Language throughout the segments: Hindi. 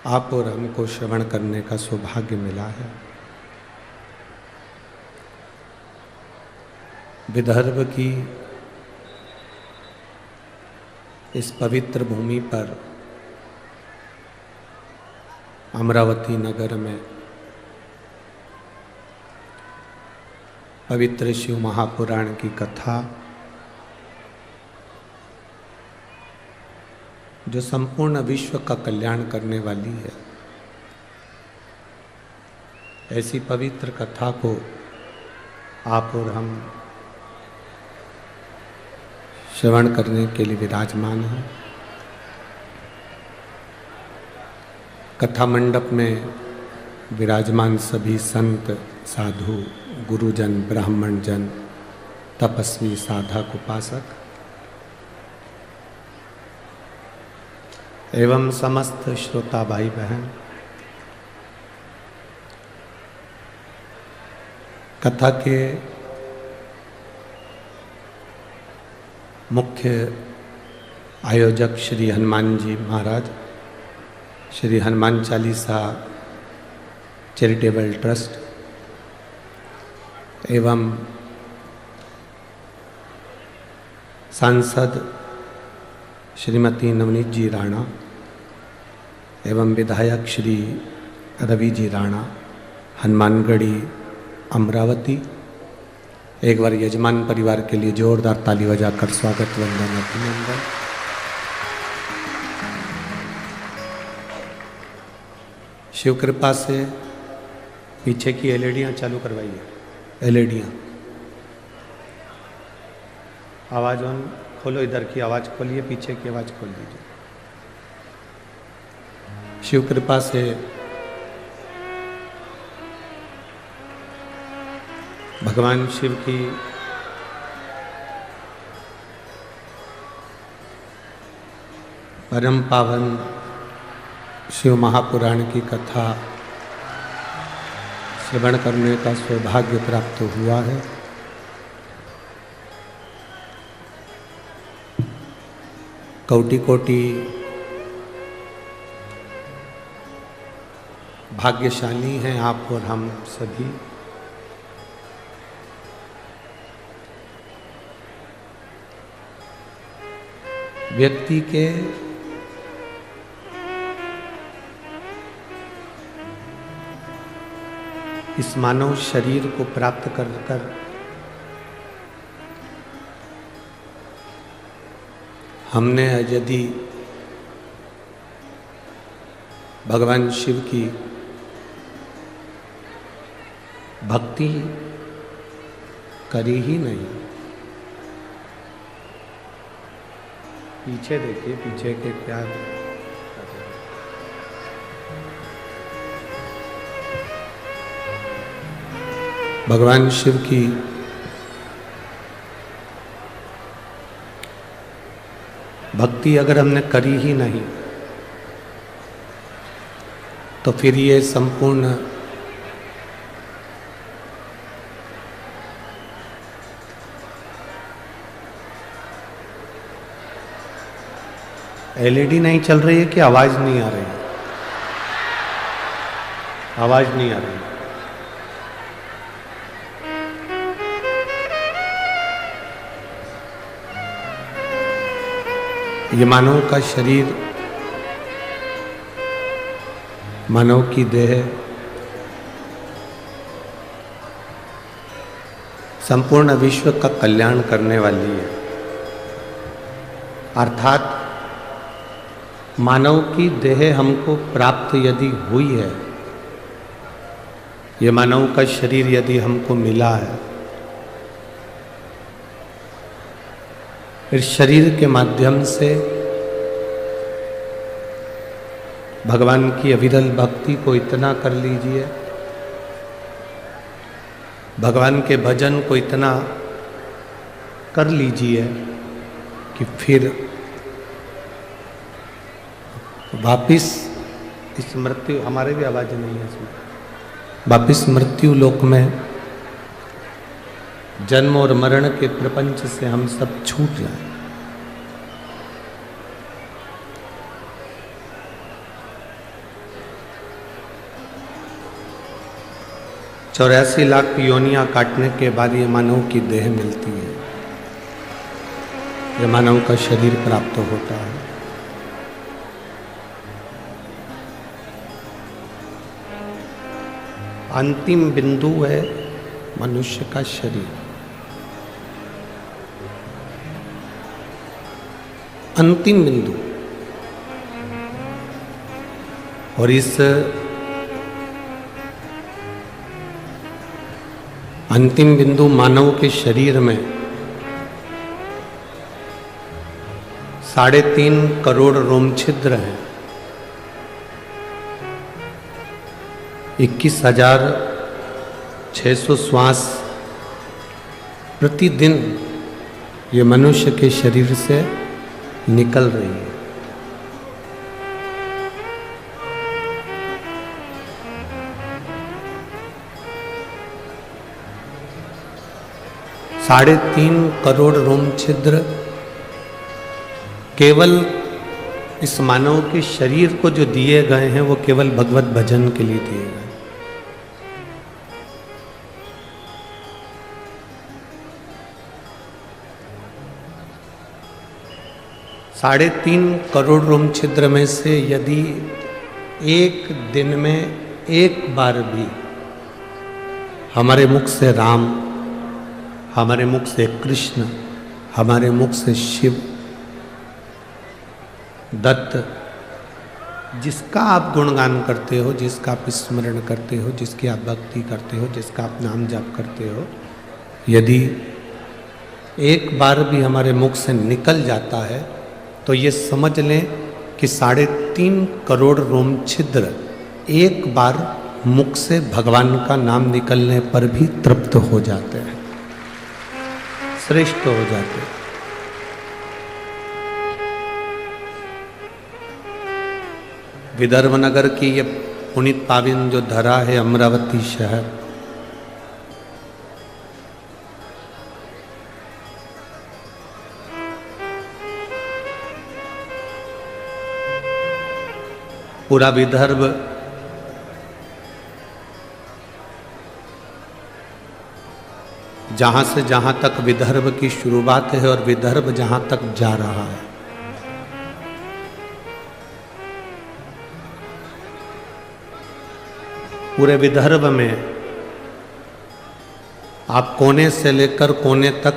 आप और हमको श्रवण करने का सौभाग्य मिला है। विदर्भ की इस पवित्र भूमि पर अमरावती नगर में पवित्र शिव महापुराण की कथा जो संपूर्ण विश्व का कल्याण करने वाली है, ऐसी पवित्र कथा को आप और हम श्रवण करने के लिए विराजमान हैं। कथा मंडप में विराजमान सभी संत, साधु, गुरुजन, ब्राह्मण जन, तपस्वी, साधक, उपासक एवं समस्त श्रोता भाई बहन, कथा के मुख्य आयोजक श्री हनुमान जी महाराज, श्री हनुमान चालीसा चैरिटेबल ट्रस्ट एवं सांसद श्रीमती नवनीत जी राणा एवं विधायक श्री रवि जी राणा, हनुमानगढ़ी अमरावती, एक बार यजमान परिवार के लिए जोरदार ताली बजाकर स्वागत, वंदन, अभिनंदन। शिव कृपा से पीछे की एलईडियाँ चालू करवाइए। एलईडियाँ आवाज़ ऑन खोलो, इधर की आवाज़ खोलिए, पीछे की आवाज़ खोल दीजिए। शिव कृपा से भगवान शिव की परम पावन शिव महापुराण की कथा श्रवण करने का सौभाग्य प्राप्त हुआ है। कोटि कोटि भाग्यशाली हैं आप और हम सभी। व्यक्ति के इस मानव शरीर को प्राप्त कर हमने यदि भगवान शिव की भक्ति करी ही नहीं, पीछे देखिए, पीछे के क्या भगवान शिव की भक्ति अगर हमने करी ही नहीं तो फिर ये संपूर्ण एलईडी नहीं चल रही है कि आवाज नहीं आ रही है? आवाज नहीं आ रही है। ये मानव का शरीर, मानव की देह संपूर्ण विश्व का कल्याण करने वाली है। अर्थात मानव की देह हमको प्राप्त यदि हुई है, ये मानव का शरीर यदि हमको मिला है, फिर शरीर के माध्यम से भगवान की अविरल भक्ति को इतना कर लीजिए, भगवान के भजन को इतना कर लीजिए कि फिर वापिस इस मृत्यु, हमारे भी आवाज नहीं है इसमें, वापिस मृत्यु लोक में जन्म और मरण के प्रपंच से हम सब छूट जाएं। 84 लाख योनियां काटने के बाद ये मानव की देह मिलती है, ये मानव का शरीर प्राप्त होता है। अंतिम बिंदु है मनुष्य का शरीर। अंतिम बिंदु, और इस अंतिम बिंदु मानव के शरीर में 3.5 करोड़ रोम छिद्र हैं। 21,600 श्वास प्रतिदिन ये मनुष्य के शरीर से निकल रही है। साढ़े 3 करोड़ रोम छिद्र केवल इस मानव के शरीर को जो दिए गए हैं वो केवल भगवत भजन के लिए दिए गए। साढ़े 3 करोड़ रोम छिद्र में से यदि एक दिन में एक बार भी हमारे मुख से राम, हमारे मुख से कृष्ण, हमारे मुख से शिव, दत्त, जिसका आप गुणगान करते हो, जिसका आप स्मरण करते हो, जिसकी आप भक्ति करते हो, जिसका आप नाम जाप करते हो, यदि एक बार भी हमारे मुख से निकल जाता है तो ये समझ लें कि 3.5 करोड़ रोम छिद्र एक बार मुख से भगवान का नाम निकलने पर भी तृप्त हो जाते हैं, श्रेष्ठ हो जाते हैं। विदर्भ नगर की ये पुनीत पावन जो धरा है अमरावती शहर, पूरा विदर्भ जहां से जहां तक विदर्भ की शुरुआत है और विदर्भ जहां तक जा रहा है, पूरे विदर्भ में आप कोने से लेकर कोने तक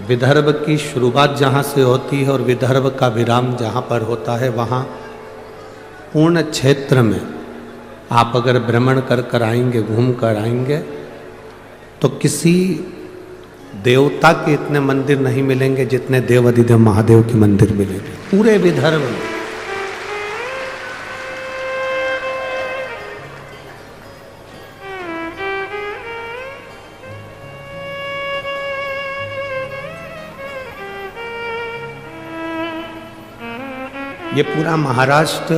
विदर्भ की शुरुआत जहाँ से होती है और विदर्भ का विराम जहाँ पर होता है, वहाँ पूर्ण क्षेत्र में आप अगर भ्रमण कर आएंगे, घूम कर आएंगे, तो किसी देवता के इतने मंदिर नहीं मिलेंगे जितने देव अधिदेव महादेव के मंदिर मिलेंगे पूरे विदर्भ में। ये पूरा महाराष्ट्र,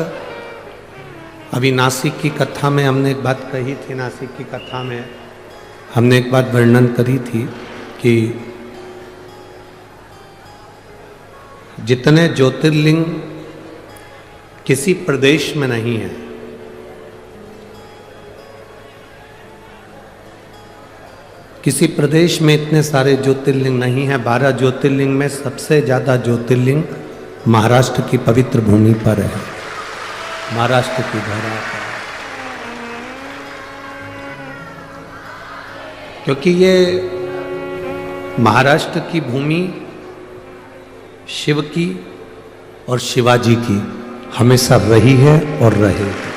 अभी नासिक की कथा में हमने एक बात कही थी, नासिक की कथा में हमने एक बात वर्णन करी थी कि जितने ज्योतिर्लिंग किसी प्रदेश में नहीं है, किसी प्रदेश में इतने सारे ज्योतिर्लिंग नहीं है। 12 ज्योतिर्लिंग में सबसे ज़्यादा ज्योतिर्लिंग महाराष्ट्र की पवित्र भूमि पर है, महाराष्ट्र की धरा पर, क्योंकि ये महाराष्ट्र की भूमि शिव की और शिवाजी की हमेशा रही है और रहेगी।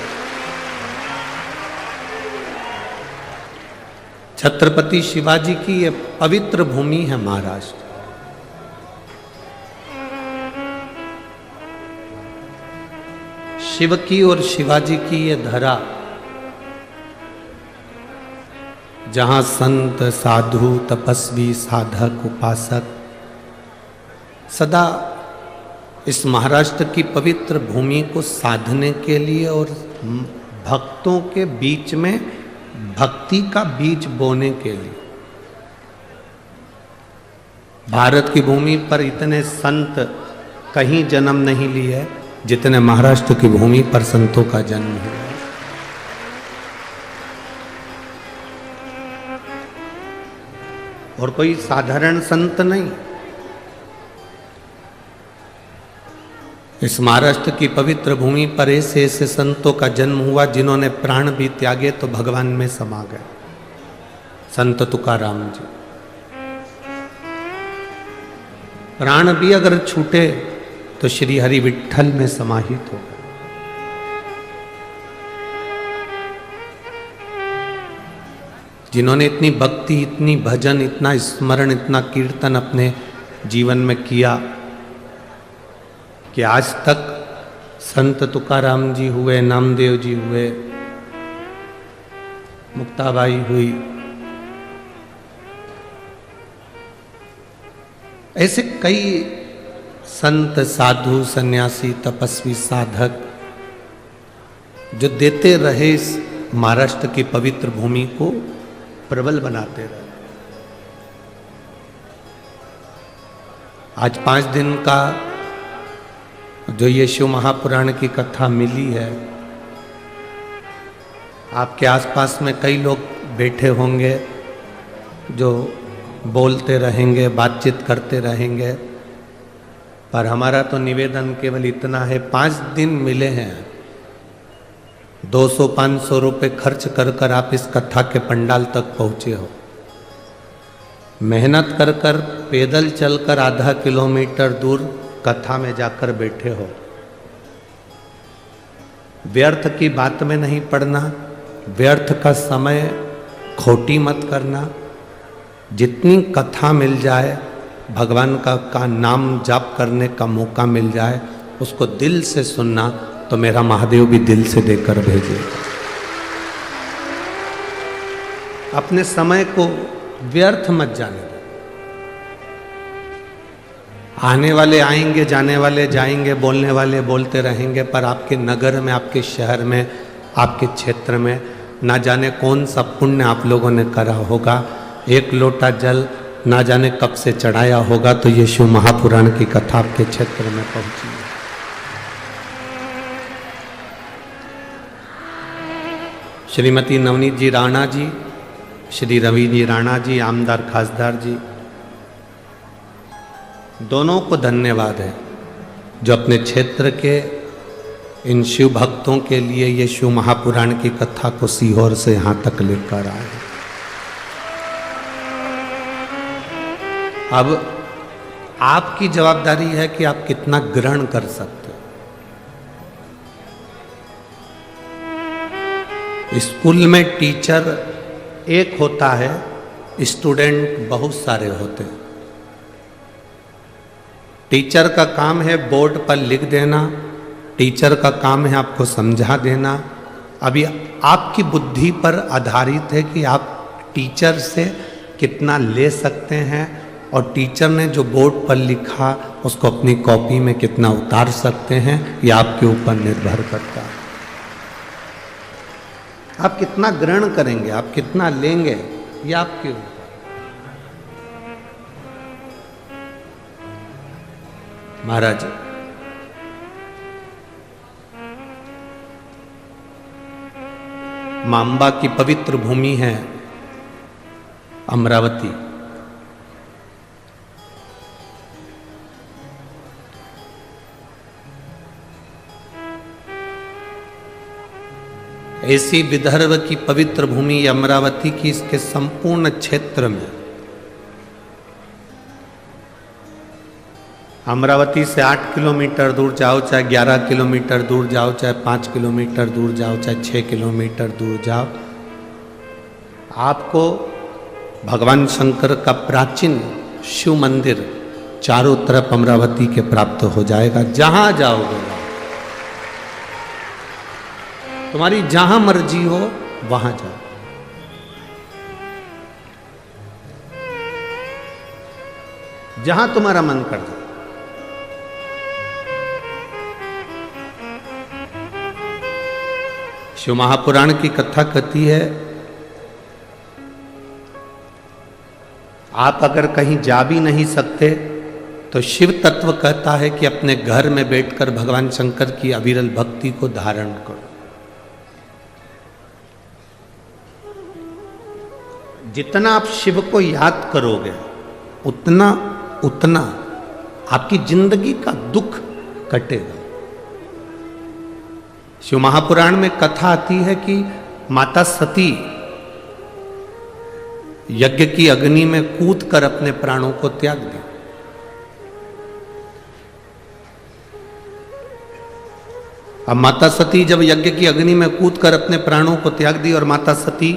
छत्रपति शिवाजी की ये पवित्र भूमि है महाराष्ट्र। शिव की और शिवाजी की ये धरा, जहां संत, साधु, तपस्वी, साधक, उपासक सदा इस महाराष्ट्र की पवित्र भूमि को साधने के लिए और भक्तों के बीच में भक्ति का बीज बोने के लिए, भारत की भूमि पर इतने संत कहीं जन्म नहीं लिए जितने महाराष्ट्र की भूमि पर संतों का जन्म हुआ। और कोई साधारण संत नहीं। इस महाराष्ट्र की पवित्र भूमि पर ऐसे ऐसे संतों का जन्म हुआ जिन्होंने प्राण भी त्यागे तो भगवान में समा गए। संत तुकाराम जी, प्राण भी अगर छूटे तो श्री हरि विठ्ठल में समाहित हो गए। जिन्होंने इतनी भक्ति, इतनी भजन, इतना स्मरण, इतना कीर्तन अपने जीवन में किया कि आज तक संत तुकाराम जी हुए, नामदेव जी हुए, मुक्ताबाई हुई, ऐसे कई संत, साधु, सन्यासी, तपस्वी, साधक जो देते रहे इस महाराष्ट्र की पवित्र भूमि को प्रबल बनाते रहे। आज 5 दिन का जो ये शिव महापुराण की कथा मिली है, आपके आसपास में कई लोग बैठे होंगे जो बोलते रहेंगे, बातचीत करते रहेंगे, पर हमारा तो निवेदन केवल इतना है, 5 दिन मिले हैं, 200-500 रुपये खर्च कर कर आप इस कथा के पंडाल तक पहुँचे हो, मेहनत कर कर पैदल चलकर आधा किलोमीटर दूर कथा में जाकर बैठे हो। व्यर्थ की बात में नहीं पड़ना, व्यर्थ का समय खोटी मत करना। जितनी कथा मिल जाए, भगवान का नाम जाप करने का मौका मिल जाए, उसको दिल से सुनना, तो मेरा महादेव भी दिल से देकर भेजे। अपने समय को व्यर्थ मत जाने दो। आने वाले आएंगे, जाने वाले जाएंगे, बोलने वाले बोलते रहेंगे, पर आपके नगर में, आपके शहर में, आपके क्षेत्र में ना जाने कौन सा पुण्य आप लोगों ने करा होगा। एक लोटा जल ना जाने कब से चढ़ाया होगा, तो ये शिव महापुराण की कथा आपके क्षेत्र में पहुंची है। श्रीमती नवनीत जी राणा जी, श्री रवि जी राणा जी, आमदार खासदार जी, दोनों को धन्यवाद है जो अपने क्षेत्र के इन शिव भक्तों के लिए ये शिव महापुराण की कथा को सीहोर से यहाँ तक लेकर आए। अब आपकी जवाबदारी है कि आप कितना ग्रहण कर सकते हो। स्कूल में टीचर एक होता है, स्टूडेंट बहुत सारे होते हैं। टीचर का काम है बोर्ड पर लिख देना, टीचर का काम है आपको समझा देना। अभी आपकी बुद्धि पर आधारित है कि आप टीचर से कितना ले सकते हैं, और टीचर ने जो बोर्ड पर लिखा उसको अपनी कॉपी में कितना उतार सकते हैं, ये आपके ऊपर निर्भर करता है। आप कितना ग्रहण करेंगे, आप कितना लेंगे, ये आपके ऊपर। महाराज, मांबा की पवित्र भूमि है अमरावती। ऐसी विदर्भ की पवित्र भूमि अमरावती की, इसके संपूर्ण क्षेत्र में, अमरावती से 8 किलोमीटर दूर जाओ, चाहे 11 किलोमीटर दूर जाओ, चाहे 5 किलोमीटर दूर जाओ, चाहे 6 किलोमीटर दूर जाओ, आपको भगवान शंकर का प्राचीन शिव मंदिर चारों तरफ अमरावती के प्राप्त हो जाएगा। जहां जाओगे, तुम्हारी जहां मर्जी हो वहां जाओ। जहां तुम्हारा मन कर दो। शिव महापुराण की कथा कहती है, आप अगर कहीं जा भी नहीं सकते तो शिव तत्व कहता है कि अपने घर में बैठकर भगवान शंकर की अविरल भक्ति को धारण करो। जितना आप शिव को याद करोगे उतना उतना आपकी जिंदगी का दुख कटेगा। शिव महापुराण में कथा आती है कि माता सती यज्ञ की अग्नि में कूद कर अपने प्राणों को त्याग दी। अब माता सती जब यज्ञ की अग्नि में कूद कर अपने प्राणों को त्याग दी और माता सती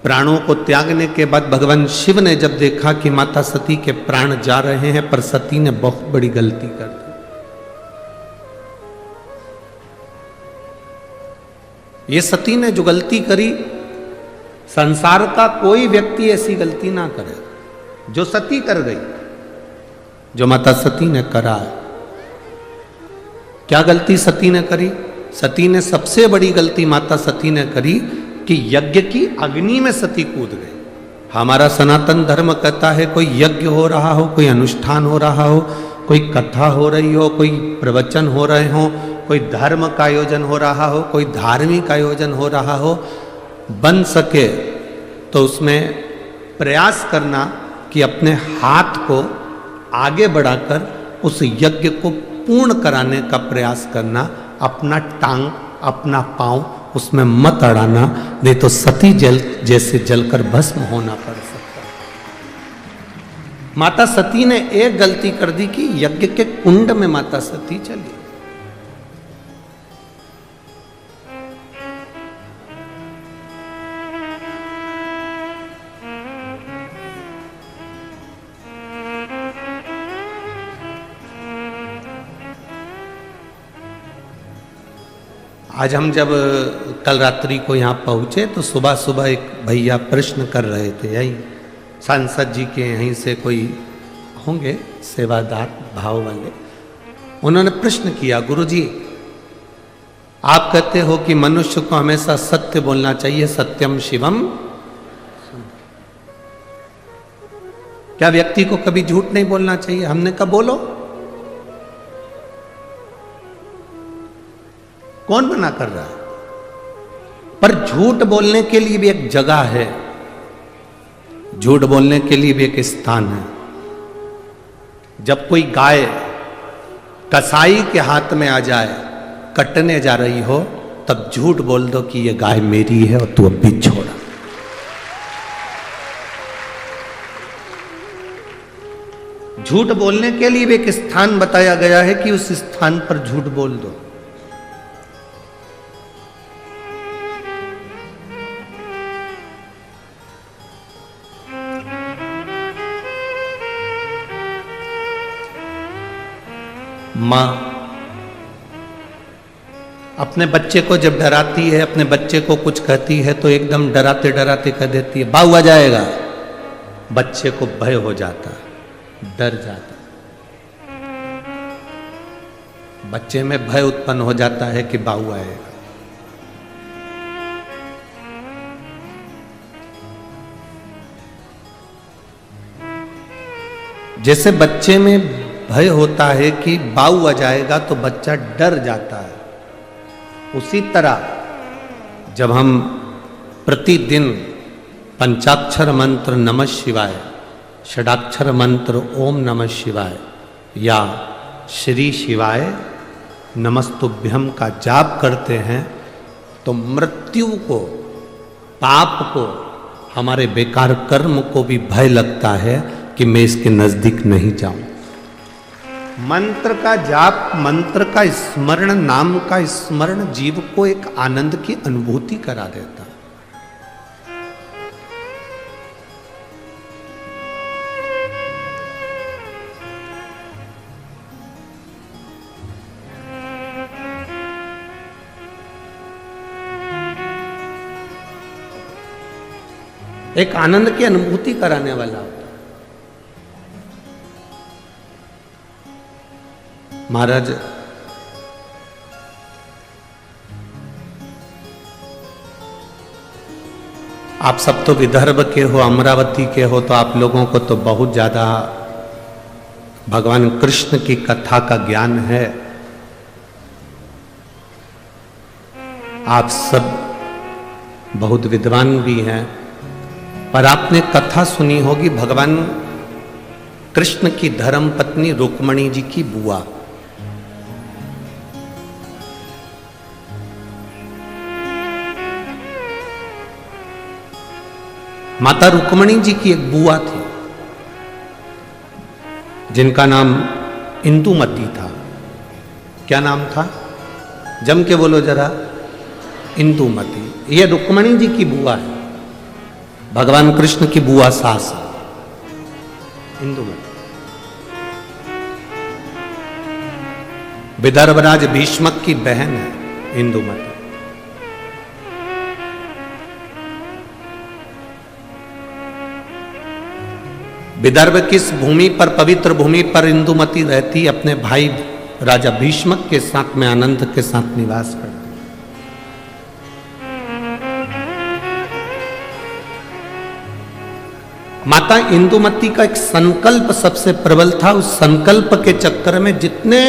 प्राणों को त्यागने के बाद भगवान शिव ने जब देखा कि माता सती के प्राण जा रहे हैं, पर सती ने बहुत बड़ी गलती कर दी। ये सती ने जो गलती करी, संसार का कोई व्यक्ति ऐसी गलती ना करे जो सती कर गई, जो माता सती ने करा। क्या गलती सती ने करी? सती ने सबसे बड़ी गलती माता सती ने करी कि यज्ञ की अग्नि में सती कूद गई। हमारा सनातन धर्म कहता है कोई यज्ञ हो रहा हो, कोई अनुष्ठान हो रहा हो, कोई कथा हो रही हो, कोई प्रवचन हो रहे हो, कोई धर्म का आयोजन हो रहा हो, कोई धार्मिक आयोजन हो रहा हो, बन सके तो उसमें प्रयास करना कि अपने हाथ को आगे बढ़ाकर उस यज्ञ को पूर्ण कराने का प्रयास करना। अपना टांग, अपना पांव उसमें मत अड़ाना, नहीं तो सती जल जैसे जलकर भस्म होना पड़ सकता है। माता सती ने एक गलती कर दी कि यज्ञ के कुंड में माता सती चली। आज हम जब कल रात्रि को यहाँ पहुँचे तो सुबह सुबह एक भैया प्रश्न कर रहे थे, यही सांसद जी के यहीं से कोई होंगे सेवादार भाव वाले। उन्होंने प्रश्न किया, गुरुजी आप कहते हो कि मनुष्य को हमेशा सत्य बोलना चाहिए, सत्यम शिवम, क्या व्यक्ति को कभी झूठ नहीं बोलना चाहिए? हमने कहा बोलो। कौन मना कर रहा है? पर झूठ बोलने के लिए भी एक जगह है, झूठ बोलने के लिए भी एक स्थान है। जब कोई गाय कसाई के हाथ में आ जाए, कटने जा रही हो, तब झूठ बोल दो कि ये गाय मेरी है और तू अब भी छोड़ा। झूठ बोलने के लिए भी एक स्थान बताया गया है कि उस स्थान पर झूठ बोल दो। माँ अपने बच्चे को जब डराती है, अपने बच्चे को कुछ कहती है तो एकदम डराते डराते कह देती है बाऊ आ जाएगा। बच्चे को भय हो जाता है, डर जाता है, बच्चे में भय उत्पन्न हो जाता है कि बाऊ आएगा। जैसे बच्चे में भय होता है कि बाऊ आ जाएगा तो बच्चा डर जाता है, उसी तरह जब हम प्रतिदिन पंचाक्षर मंत्र नमः शिवाय, षडाक्षर मंत्र ओम नमः शिवाय या श्री शिवाय नमस्तुभ्यम का जाप करते हैं तो मृत्यु को, पाप को, हमारे बेकार कर्म को भी भय लगता है कि मैं इसके नजदीक नहीं जाऊं। मंत्र का जाप, मंत्र का स्मरण, नाम का स्मरण जीव को एक आनंद की अनुभूति करा देता है। एक आनंद की अनुभूति कराने वाला होता है। महाराज आप सब तो विदर्भ के हो, अमरावती के हो, तो आप लोगों को तो बहुत ज्यादा भगवान कृष्ण की कथा का ज्ञान है। आप सब बहुत विद्वान भी हैं, पर आपने कथा सुनी होगी भगवान कृष्ण की धर्म पत्नी रुक्मणी जी की बुआ। माता रुक्मणी जी की एक बुआ थी जिनका नाम इंदुमती था। क्या नाम था? जम के बोलो जरा। इंदुमती। ये रुक्मणी जी की बुआ है, भगवान कृष्ण की बुआ सास इंदुमती। विदर्भराज भीष्मक की बहन है इंदुमती। विदर्भ किस भूमि पर, पवित्र भूमि पर इंदुमती रहती? अपने भाई राजा भीष्मक के साथ में आनंद के साथ निवास करती। माता इंदुमती का एक संकल्प सबसे प्रबल था। उस संकल्प के चक्कर में जितने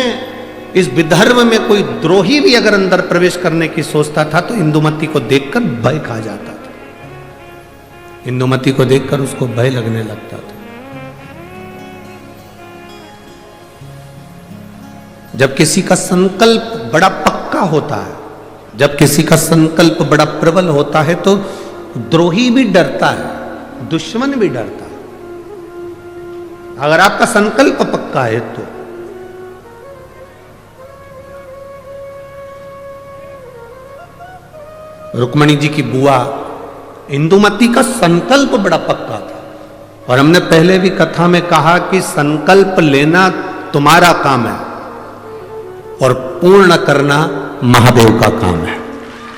इस विदर्भ में कोई द्रोही भी अगर अंदर प्रवेश करने की सोचता था तो इंदुमती को देखकर भय खा जाता था। इंदुमती को देखकर उसको भय लगने लगता था। जब किसी का संकल्प बड़ा पक्का होता है, जब किसी का संकल्प बड़ा प्रबल होता है तो द्रोही भी डरता है, दुश्मन भी डरता है। अगर आपका संकल्प पक्का है तो रुक्मणी जी की बुआ इंदुमती का संकल्प बड़ा पक्का था। और हमने पहले भी कथा में कहा कि संकल्प लेना तुम्हारा काम है और पूर्ण करना महादेव का काम है।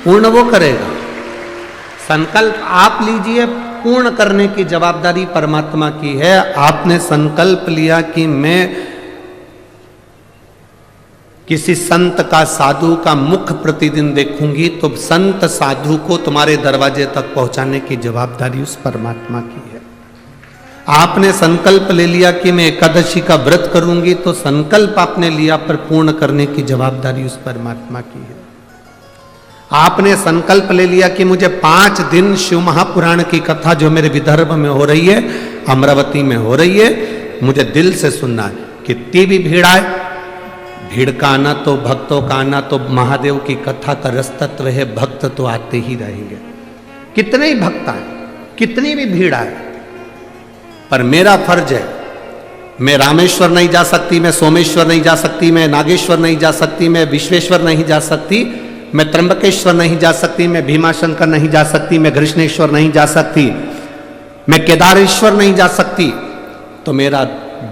पूर्ण वो करेगा। संकल्प आप लीजिए, पूर्ण करने की जवाबदारी परमात्मा की है। आपने संकल्प लिया कि मैं किसी संत का, साधु का मुख प्रतिदिन देखूंगी, तो संत साधु को तुम्हारे दरवाजे तक पहुंचाने की जवाबदारी उस परमात्मा की है। आपने संकल्प ले लिया कि मैं एकादशी का व्रत करूंगी, तो संकल्प आपने लिया पर पूर्ण करने की जवाबदारी उस परमात्मा की है। आपने संकल्प ले लिया कि मुझे 5 दिन शिव महापुराण की कथा जो मेरे विदर्भ में हो रही है, अमरावती में हो रही है, मुझे दिल से सुनना है। कितनी भी भीड़ आए, भीड़ का आना तो, भक्तों का आना तो महादेव की कथा का रस तत्व है। भक्त तो आते ही रहेंगे, कितने ही भक्त आए, कितनी भी भीड़ आए। पर मेरा फर्ज है, मैं रामेश्वर नहीं जा सकती, मैं सोमेश्वर नहीं जा सकती, मैं नागेश्वर नहीं जा सकती, मैं विश्वेश्वर नहीं जा सकती, मैं त्र्यंबकेश्वर नहीं जा सकती, मैं भीमाशंकर नहीं जा सकती, मैं कृष्णेश्वर नहीं जा सकती, मैं केदारेश्वर नहीं जा सकती। तो मेरा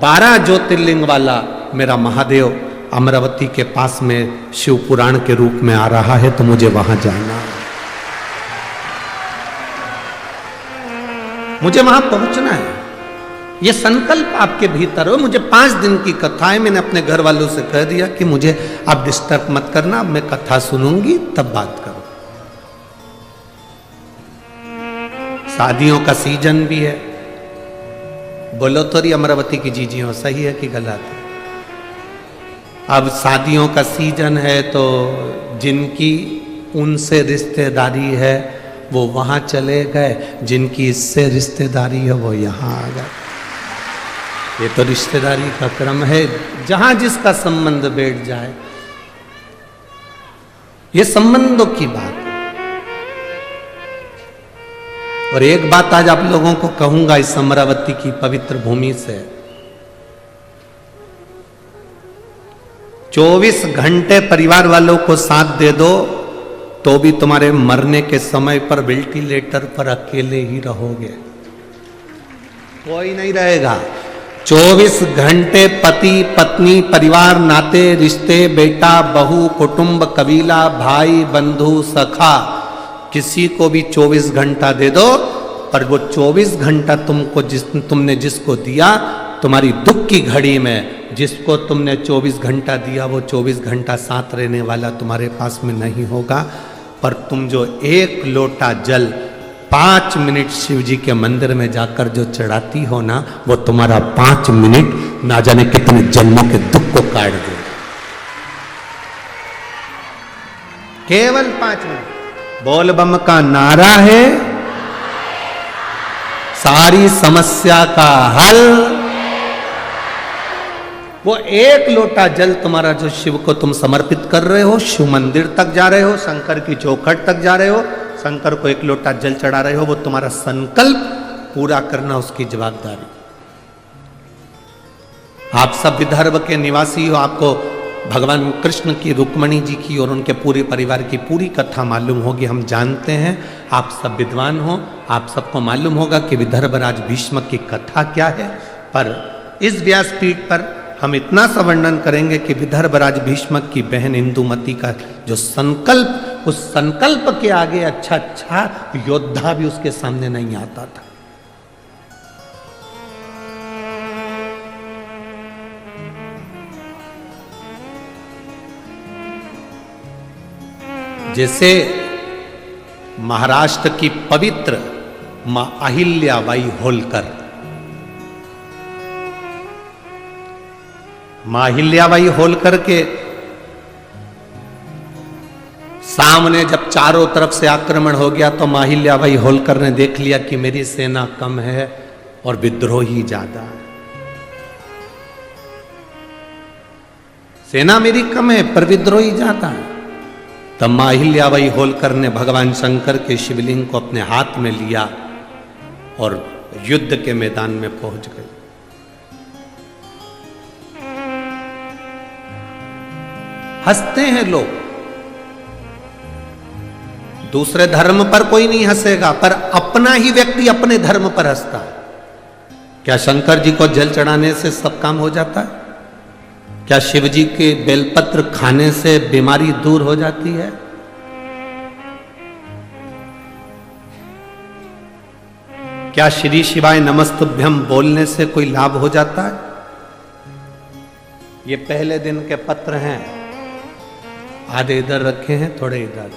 12 ज्योतिर्लिंग वाला मेरा महादेव अमरावती के पास में शिव पुराण के रूप में आ रहा है, तो मुझे वहां जाना, मुझे वहां पहुंचना है। ये संकल्प आपके भीतर हो। मुझे 5 दिन की कथा है, मैंने अपने घर वालों से कह दिया कि मुझे आप डिस्टर्ब मत करना, अब मैं कथा सुनूंगी तब बात करो। शादियों का सीजन भी है। बोलो तो रही अमरावती की जीजियों, सही है कि गलत है? अब शादियों का सीजन है तो जिनकी उनसे रिश्तेदारी है वो वहां चले गए, जिनकी इससे रिश्तेदारी है वो यहां आ गए। ये तो रिश्तेदारी का क्रम है, जहां जिसका संबंध बैठ जाए। ये संबंधों की बात है। और एक बात आज आप लोगों को कहूंगा इस अमरावती की पवित्र भूमि से, 24 घंटे परिवार वालों को साथ दे दो तो भी तुम्हारे मरने के समय पर वेंटिलेटर पर अकेले ही रहोगे, कोई नहीं रहेगा। 24 घंटे पति पत्नी, परिवार, नाते रिश्ते, बेटा बहू, कुटुंब, कबीला, भाई बंधु, सखा, किसी को भी 24 घंटा दे दो, पर वो 24 घंटा तुमने जिसको दिया, तुम्हारी दुख की घड़ी में जिसको तुमने 24 घंटा दिया, वो 24 घंटा साथ रहने वाला तुम्हारे पास में नहीं होगा। पर तुम जो 1 लोटा जल 5 मिनट शिव जी के मंदिर में जाकर जो चढ़ाती हो ना, वो तुम्हारा 5 मिनट ना जाने कितने जन्मों के दुख को काट दे। केवल 5 मिनट। बोल बम का नारा है, सारी समस्या का हल। वो एक लोटा जल तुम्हारा जो शिव को तुम समर्पित कर रहे हो, शिव मंदिर तक जा रहे हो, शंकर की चौखट तक जा रहे हो, शंकर को एक लोटा जल चढ़ा रहे हो, वो तुम्हारा संकल्प पूरा करना उसकी जवाबदारी। आप सब विदर्भ के निवासी हो, आपको भगवान कृष्ण की, रुक्मणी जी की और उनके पूरे परिवार की पूरी कथा मालूम होगी, हम जानते हैं। आप सब विद्वान हो, आप सबको मालूम होगा कि विदर्भराज भीष्म की कथा क्या है। पर इस व्यासपीठ पर हम इतना सा वर्णन करेंगे कि विदर्भराज भीष्म की बहन इंदुमती का जो संकल्प, उस संकल्प के आगे अच्छा योद्धा भी उसके सामने नहीं आता था। जैसे महाराष्ट्र की पवित्र मां अहिल्याबाई होलकर, मां अहिल्याबाई होलकर के सामने जब चारों तरफ से आक्रमण हो गया तो मां अहिल्याबाई होलकर ने देख लिया कि मेरी सेना कम है और विद्रोही ज्यादा है। सेना मेरी कम है पर विद्रोही ज्यादा है। तब मां अहिल्याबाई होलकर ने भगवान शंकर के शिवलिंग को अपने हाथ में लिया और युद्ध के मैदान में पहुंच गई। हंसते हैं लोग, दूसरे धर्म पर कोई नहीं हंसेगा, पर अपना ही व्यक्ति अपने धर्म पर हंसता है। क्या शंकर जी को जल चढ़ाने से सब काम हो जाता है? क्या शिव जी के बेलपत्र खाने से बीमारी दूर हो जाती है? क्या श्री शिवाय नमस्तुभ्यं बोलने से कोई लाभ हो जाता है? ये पहले दिन के पत्र हैं, आधे इधर रखे हैं, थोड़े इधर।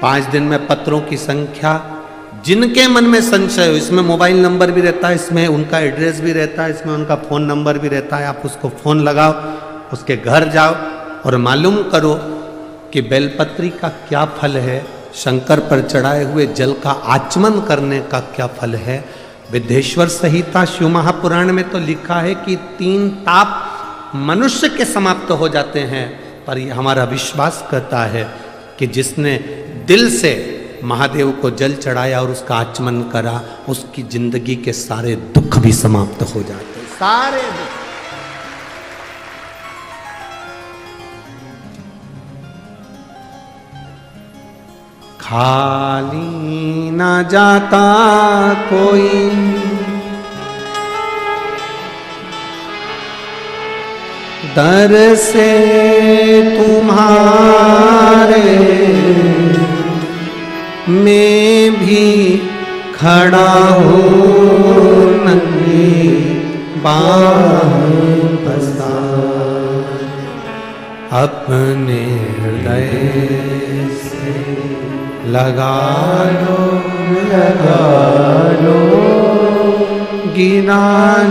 5 दिन में पत्रों की संख्या, जिनके मन में संशय हो, इसमें मोबाइल नंबर भी रहता है, इसमें उनका एड्रेस भी रहता है, इसमें उनका फोन नंबर भी रहता है। आप उसको फोन लगाओ, उसके घर जाओ और मालूम करो कि बेलपत्री का क्या फल है, शंकर पर चढ़ाए हुए जल का आचमन करने का क्या फल है। विद्येश्वर संहिता शिव महापुराण में तो लिखा है कि 3 ताप मनुष्य के समाप्त हो जाते हैं, पर यह हमारा विश्वास करता है कि जिसने दिल से महादेव को जल चढ़ाया और उसका आचमन करा, उसकी जिंदगी के सारे दुख भी समाप्त हो जाते, सारे दुख। खाली ना जाता कोई दर से तुम्हारे, मैं भी खड़ा हूँ नंगी बाहों पसार, अपने हृदय से लगा लो गिना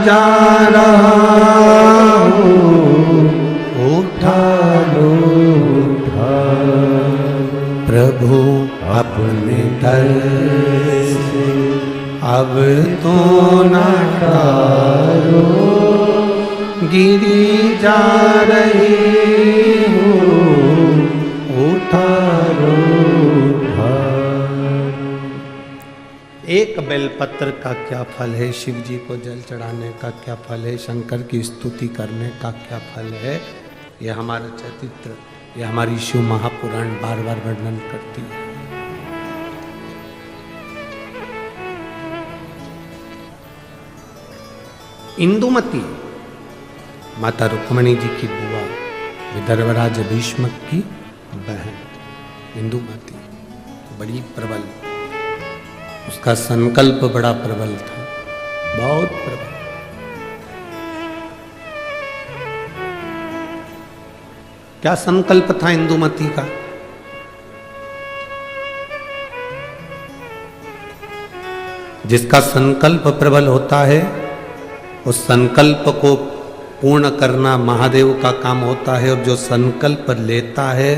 जा रहा हूँ, उठा लो प्रभु अपने दर से, अब तो न टालो गिरी जा रही हूँ, उठा लो। एक बेलपत्र का क्या फल है, शिव जी को जल चढ़ाने का क्या फल है, शंकर की स्तुति करने का क्या फल है, यह हमारा चरित्र, यह हमारी शिव महापुराण बार बार वर्णन करती है। इंदुमती माता रुक्मणी जी की बुआ, विदर्भराज भीष्म की बहन इंदुमती बड़ी प्रबल, उसका संकल्प बड़ा प्रबल था, बहुत प्रबल। क्या संकल्प था इंदुमती का? जिसका संकल्प प्रबल होता है, उस संकल्प को पूर्ण करना महादेव का काम होता है, और जो संकल्प लेता है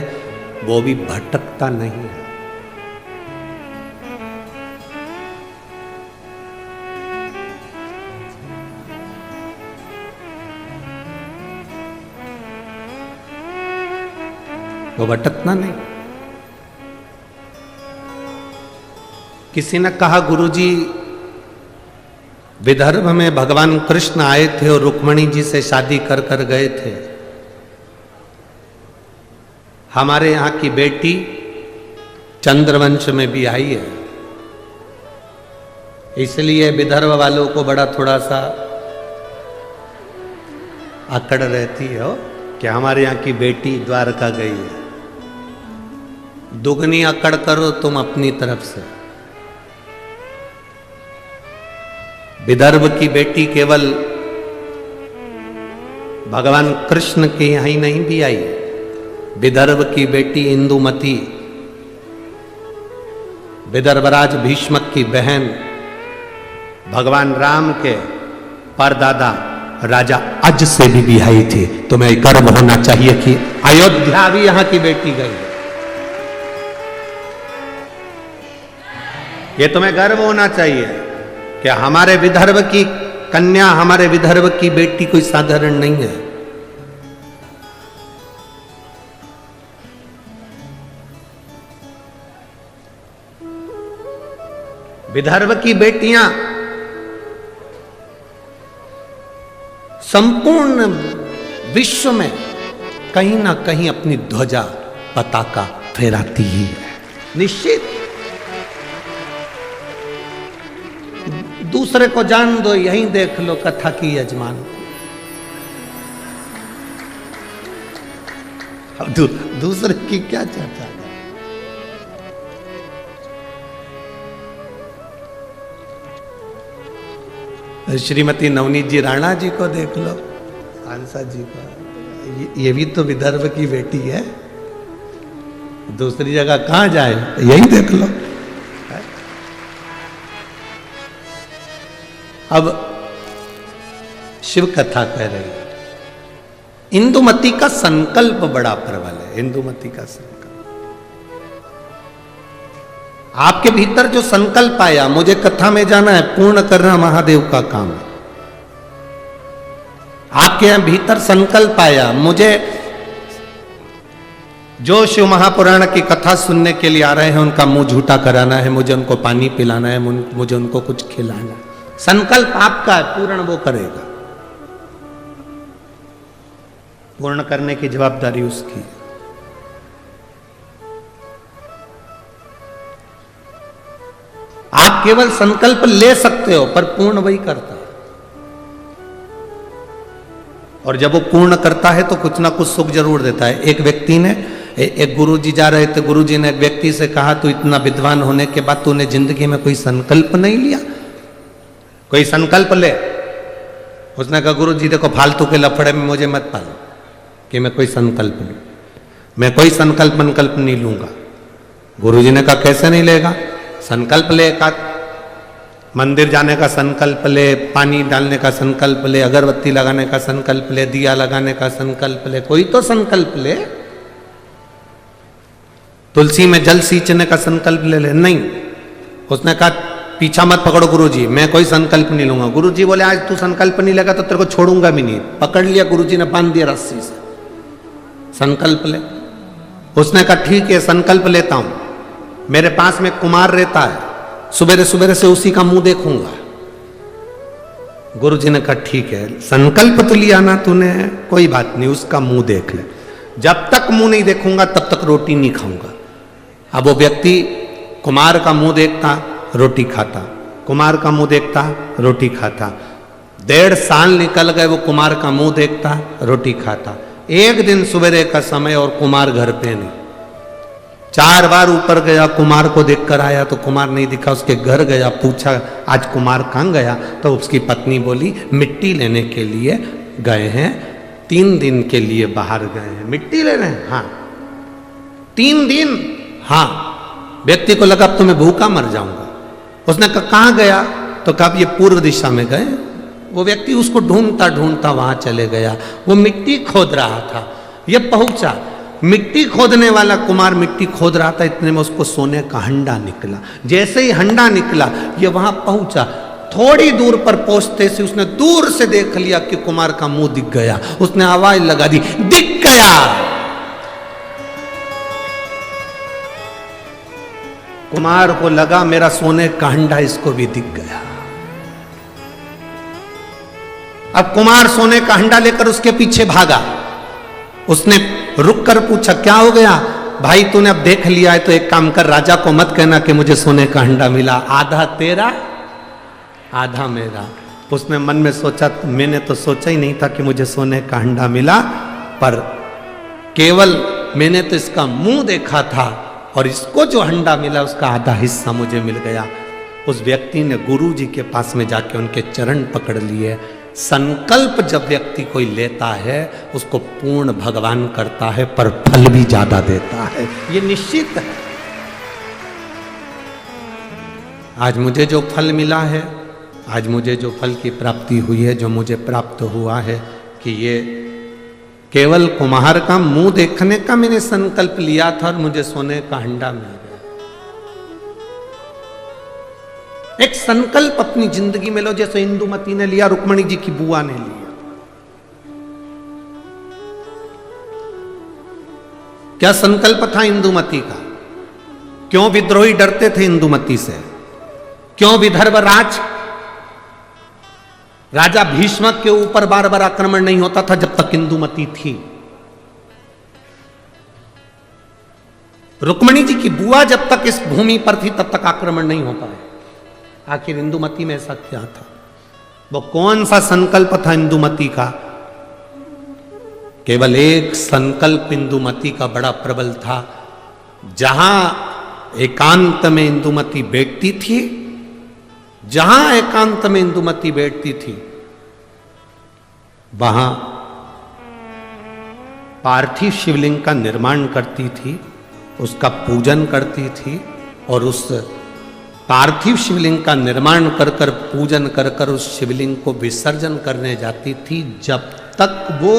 वो भी भटकता नहीं है। वो भटकना नहीं। किसी ने कहा गुरुजी विदर्भ में भगवान कृष्ण आए थे और रुक्मणी जी से शादी कर कर गए थे। हमारे यहां की बेटी चंद्रवंश में भी आई है, इसलिए विदर्भ वालों को बड़ा थोड़ा सा अकड़ रहती है कि हमारे यहाँ की बेटी द्वारका गई है। दुगनी अकड़ करो तुम अपनी तरफ से। विदर्भ की बेटी केवल भगवान कृष्ण के यहां ही नहीं भी आई, विदर्भ की बेटी इंदुमती, विदर्भराज भीष्मक की बहन, भगवान राम के परदादा राजा अज से भी आई थी। तुम्हें गर्व होना चाहिए कि अयोध्या भी यहां की बेटी गई। ये तुम्हें गर्व होना चाहिए कि हमारे विदर्भ की कन्या, हमारे विदर्भ की बेटी कोई साधारण नहीं है। विदर्भ की बेटियां संपूर्ण विश्व में कहीं ना कहीं अपनी ध्वजा पताका फहराती ही है, निश्चित। दूसरे को जान दो, यहीं देख लो कथा की यजमान। अब दूसरे की क्या चर्चा है? श्रीमती नवनीत जी राणा जी को देख लो, आंसा जी को, ये भी तो विदर्भ की बेटी है। दूसरी जगह कहां जाए, यही देख लो। अब शिव कथा कह रही है, इंदुमती का संकल्प बड़ा प्रबल है। इंदुमती का संकल्प, आपके भीतर जो संकल्प आया, मुझे कथा में जाना है, पूर्ण करना महादेव का काम है। आपके यहां भीतर संकल्प आया, मुझे जो शिव महापुराण की कथा सुनने के लिए आ रहे हैं उनका मुंह झूठा कराना है, मुझे उनको पानी पिलाना है, मुझे उनको कुछ खिलाना है। संकल्प आपका है, पूर्ण वो करेगा। पूर्ण करने की जवाबदारी उसकी। आप केवल संकल्प ले सकते हो, पर पूर्ण वही करता है। और जब वो पूर्ण करता है तो कुछ ना कुछ सुख जरूर देता है। एक व्यक्ति ने, एक गुरुजी जा रहे थे, गुरुजी ने एक व्यक्ति से कहा, तू इतना विद्वान होने के बाद तूने जिंदगी में कोई संकल्प नहीं लिया, कोई संकल्प ले। उसने कहा, गुरुजी देखो फालतू के लफड़े में मुझे मत पालो कि मैं कोई संकल्प लूं, मैं कोई संकल्प नहीं लूंगा। गुरुजी ने कहा, कैसे नहीं लेगा? संकल्प ले, एक मंदिर जाने का संकल्प ले, पानी डालने का संकल्प ले, अगरबत्ती लगाने का संकल्प ले, दिया लगाने का संकल्प ले, कोई तो संकल्प ले। तुलसी में जल सींचने का संकल्प ले ले। नहीं, उसने कहा पीछा मत पकड़ो गुरुजी, मैं कोई संकल्प नहीं लूंगा। गुरुजी बोले, आज तू संकल्प नहीं लेगा तो तेरे को छोड़ूंगा भी नहीं। पकड़ लिया गुरुजी ने, बांध दिया रस्सी से। संकल्प ले। उसने कहा ठीक है, संकल्प लेता हूं। मेरे पास में कुमार रहता है, सुबेरे सुबेरे से उसी का मुंह देखूंगा। गुरुजी ने कहा ठीक है, संकल्प तो लिया ना तूने, कोई बात नहीं, उसका मुंह देख ले। जब तक मुंह नहीं देखूंगा तब तक रोटी नहीं खाऊंगा। अब वो व्यक्ति कुमार का मुंह देखता, रोटी खाता, कुमार का मुंह देखता, रोटी खाता। 1.5 साल निकल गए, वो कुमार का मुंह देखता, रोटी खाता। एक दिन सुबेरे का समय और कुमार घर पे नहीं। 4 बार ऊपर गया, कुमार को देखकर आया तो कुमार नहीं दिखा। उसके घर गया, पूछा आज कुमार कहाँ गया? तो उसकी पत्नी बोली, मिट्टी लेने के लिए गए हैं, 3 दिन के लिए बाहर गए हैं। मिट्टी ले रहे हैं? हाँ। 3 दिन? हाँ। व्यक्ति को लगा अब तो मैं भूखा मर जाऊंगा। उसने कहा कहाँ गया? तो कहा ये पूर्व दिशा में गए। वो व्यक्ति उसको ढूंढता ढूंढता वहां चले गया। वो मिट्टी खोद रहा था, ये पहुंचा। मिट्टी खोदने वाला कुमार मिट्टी खोद रहा था, इतने में उसको सोने का हंडा निकला। जैसे ही हंडा निकला, ये वहां पहुंचा। थोड़ी दूर पर पहुंचते से उसने दूर से देख लिया कि कुमार का मुंह दिख गया। उसने आवाज लगा दी, दिख गया। कुमार को लगा मेरा सोने का हंडा इसको भी दिख गया। अब कुमार सोने का हंडा लेकर उसके पीछे भागा। उसने रुक कर पूछा क्या हो गया भाई, तूने अब देख लिया है तो एक काम कर, राजा को मत कहना कि मुझे सोने का हंडा मिला, आधा तेरा आधा मेरा। उसने मन में सोचा, मैंने तो सोचा ही नहीं था कि मुझे सोने का हंडा मिला, पर केवल मैंने तो इसका मुंह देखा था और इसको जो हंडा मिला उसका आधा हिस्सा मुझे मिल गया। उस व्यक्ति ने गुरु जी के पास में जाके उनके चरण पकड़ लिए। संकल्प जब व्यक्ति कोई लेता है उसको पूर्ण भगवान करता है, पर फल भी ज्यादा देता है, ये निश्चित है। आज मुझे जो फल मिला है, आज मुझे जो फल की प्राप्ति हुई है, जो मुझे प्राप्त हुआ है, कि ये केवल कुम्हार का मुंह देखने का मैंने संकल्प लिया था और मुझे सोने का हंडा मिल गया। एक संकल्प अपनी जिंदगी में लो, जैसे इंदुमती ने लिया, रुक्मणी जी की बुआ ने लिया। क्या संकल्प था इंदुमती का? क्यों विद्रोही डरते थे इंदुमती से? क्यों विदर्भराज राजा भीष्मक के ऊपर बार बार आक्रमण नहीं होता था जब तक इंदुमती थी? रुक्मणी जी की बुआ जब तक इस भूमि पर थी तब तक आक्रमण नहीं हो पाया। आखिर इंदुमती में ऐसा क्या था? वो कौन सा संकल्प था इंदुमती का? केवल एक संकल्प इंदुमती का बड़ा प्रबल था। जहां एकांत में इंदुमती बैठती थी, जहां एकांत में इंदुमती बैठती थी, वहां पार्थिव शिवलिंग का निर्माण करती थी, उसका पूजन करती थी, और उस पार्थिव शिवलिंग का निर्माण कर कर पूजन कर कर उस शिवलिंग को विसर्जन करने जाती थी। जब तक वो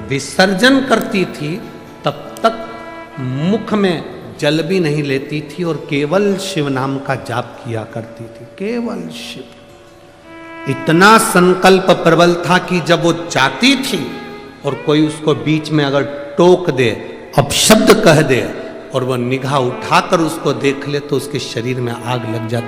विसर्जन करती थी तब तक मुख में जल भी नहीं लेती थी और केवल शिव नाम का जाप किया करती थी, केवल शिव। इतना संकल्प प्रबल था कि जब वो जाती थी और कोई उसको बीच में अगर टोक दे, अपशब्द कह दे और वह निगाह उठाकर उसको देख ले तो उसके शरीर में आग लग जाती।